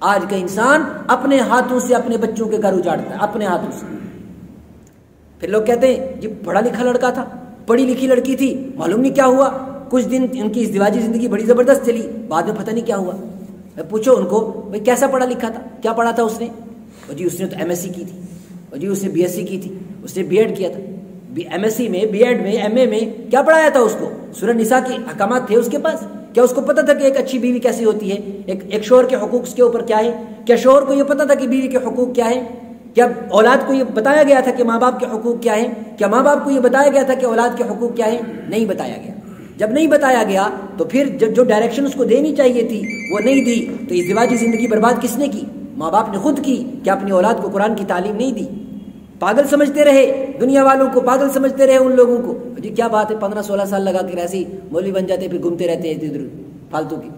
آج کا انسان اپنے ہاتھوں سے اپنے بچوں کے گھر اجاڑتا ہے، اپنے ہاتھوں سے۔ پھر لوگ کہتے ہیں یہ پڑھا لکھا لڑکا تھا، پڑھی لکھی لڑکی تھی، معلوم نہیں کیا ہوا، کچھ دن ان کی ازدواجی زندگی بڑی زبردست چلی، بعد میں پتہ نہیں کیا ہوا۔ پوچھو ان کو بھائی کیسا پڑھا لکھا تھا، کیا پڑھا تھا اس نے؟ اور جی اس نے تو ایم ایس سی کی تھی، اور جی اس نے بی ایس سی کی تھی، اس نے بی ایڈ کیا تھا، ایم ایس سی میں، بی ایڈ میں، ایم اے میں کیا پڑھایا تھا اس کو؟ سورہ نساء کے احکامات تھے اس کے پاس؟ کیا اس کو پتہ تھا کہ ایک اچھی بیوی کیسی ہوتی ہے، ایک شوہر کے حقوق اس کے اوپر کیا ہے؟ کیا شوہر کو یہ پتہ تھا کہ بیوی کے حقوق کیا ہے؟ کیا اولاد کو یہ بتایا گیا تھا کہ ماں باپ کے حقوق کیا ہیں؟ کیا ماں باپ کو یہ بتایا گیا تھا کہ اولاد کے حقوق کیا ہیں؟ نہیں بتایا گیا۔ جب نہیں بتایا گیا تو پھر جو ڈائریکشن اس کو دینی چاہیے تھی وہ نہیں دی، تو ازدواجی زندگی برباد کس نے کی؟ ماں باپ نے خود کی، کہ اپنی اولاد کو قرآن کی تعلیم نہیں دی۔ پاگل سمجھتے رہے، دنیا والوں کو پاگل سمجھتے رہے ان لوگوں کو، جی کیا بات ہے 15-16 سال لگا کے ایسے ہی مولوی بن جاتے، پھر گھومتے رہتے ہیں ادھر ادھر فالتو کی۔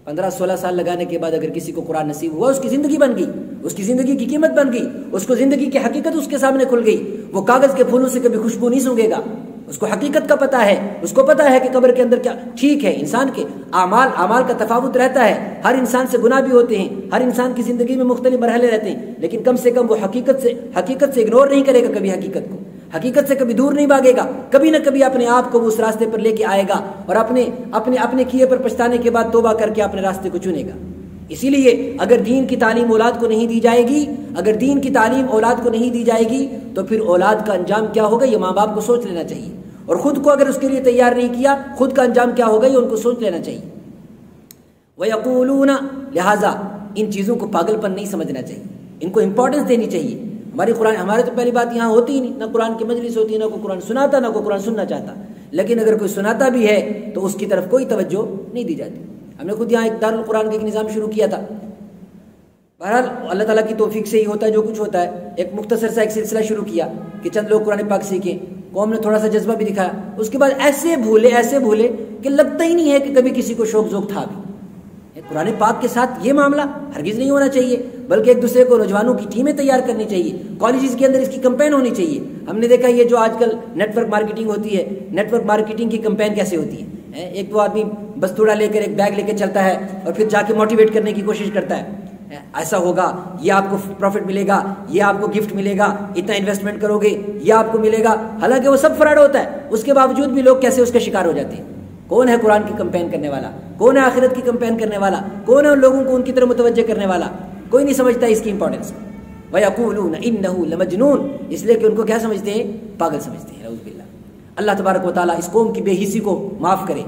15-16 سال لگانے کے بعد اگر کسی کو قرآن نصیب ہوا، اس کی زندگی بن گئی، اس کی زندگی کی قیمت بن گئی، اس کو زندگی کی حقیقت اس کے سامنے کھل گئی۔ وہ کاغذ کے پھولوں سے کبھی خوشبو نہیں سونگے گا، اس کو حقیقت کا پتہ ہے، اس کو پتہ ہے کہ قبر کے اندر کیا۔ ٹھیک ہے انسان کے اعمال کا تفاوت رہتا ہے، ہر انسان سے گناہ بھی ہوتے ہیں، ہر انسان کی زندگی میں مختلف مرحلے رہتے ہیں، لیکن کم سے کم وہ حقیقت سے اگنور نہیں کرے گا کبھی، حقیقت سے کبھی دور نہیں بھاگے گا، کبھی نہ کبھی اپنے آپ کو وہ اس راستے پر لے کے آئے گا، اور اپنے کیے پر پچھتانے کے بعد توبہ کر کے اپنے راستے کو چنے گا۔ اسی لیے اگر دین کی تعلیم اولاد کو نہیں دی جائے گی، اگر دین کی تعلیم اولاد کو نہیں دی جائے گی تو پھر اولاد کا انجام کیا ہوگا یہ ماں باپ کو سوچ لینا چاہیے، اور خود کو اگر اس کے لیے تیار نہیں کیا خود کا انجام کیا ہوگا یہ ان کو سوچ لینا چاہیے۔ وَيَقُولُونَ، لہٰذا ان چیزوں کو پاگل پن نہیں سمجھنا چاہیے، ان کو امپورٹنس دینی چاہیے۔ ہمارے تو پہلی بات یہاں ہوتی ہی نہیں، نہ قرآن کی مجلس ہوتی ہے، نہ کوئی قرآن سناتا، نہ کوئی قرآن سننا چاہتا، لیکن اگر کوئی سناتا بھی ہے تو اس کی طرف کوئی توجہ نہیں دی جاتی۔ ہم نے خود یہاں ایک دارالقرآن کا ایک نظام شروع کیا تھا، بہرحال اللہ تعالیٰ کی توفیق سے ہی ہوتا ہے جو کچھ ہوتا ہے۔ ایک مختصر سا ایک سلسلہ شروع کیا کہ چند لوگ قرآن پاک سیکھیں، قوم نے تھوڑا سا جذبہ بھی دکھایا، اس کے بعد ایسے بھولے کہ لگتا ہی نہیں ہے کہ کبھی کسی کو شوق ذوق تھا بھی۔ قرآن پاک کے ساتھ یہ معاملہ ہرگز نہیں ہونا چاہیے، بلکہ ایک دوسرے کو نوجوانوں کی ٹیمیں تیار کرنی چاہیے، کالجز کے اندر اس کی کمپین ہونی چاہیے۔ ہم نے دیکھا یہ جو آج کل نیٹ ورک مارکیٹنگ ہوتی ہے، نیٹ ورک مارکیٹنگ کی کمپین کیسے ہوتی ہے؟ ایک تو آدمی بس تھوڑا لے کر ایک بیگ لے کے چلتا ہے اور پھر جا کے موٹیویٹ کرنے کی کوشش کرتا ہے، ایسا ہوگا، یہ آپ کو پروفٹ ملے گا، یہ آپ کو گفٹ ملے گا، اتنا انویسٹمنٹ کرو گے یہ آپ کو ملے گا، حالانکہ وہ سب فراڈ ہوتا ہے۔ اس کے باوجود بھی لوگ کیسے اس کے شکار ہو جاتے ہیں۔ کون ہے قرآن کی کمپین کرنے والا؟ کون ہے آخرت کی کمپین کرنے والا؟ کون ہے ان لوگوں کو ان کی طرف متوجہ کرنے والا؟ کوئی نہیں سمجھتا اس کی امپورٹنس۔ وَيَقُولُونَ إِنَّهُ لَمَجْنُونَ، اس لیے کہ ان کو کیا سمجھتے ہیں؟ پاگل سمجھتے ہیں۔ نعوذ باللہ۔ اللہ تبارک و تعالیٰ اس قوم کی بے حسی کو معاف کرے۔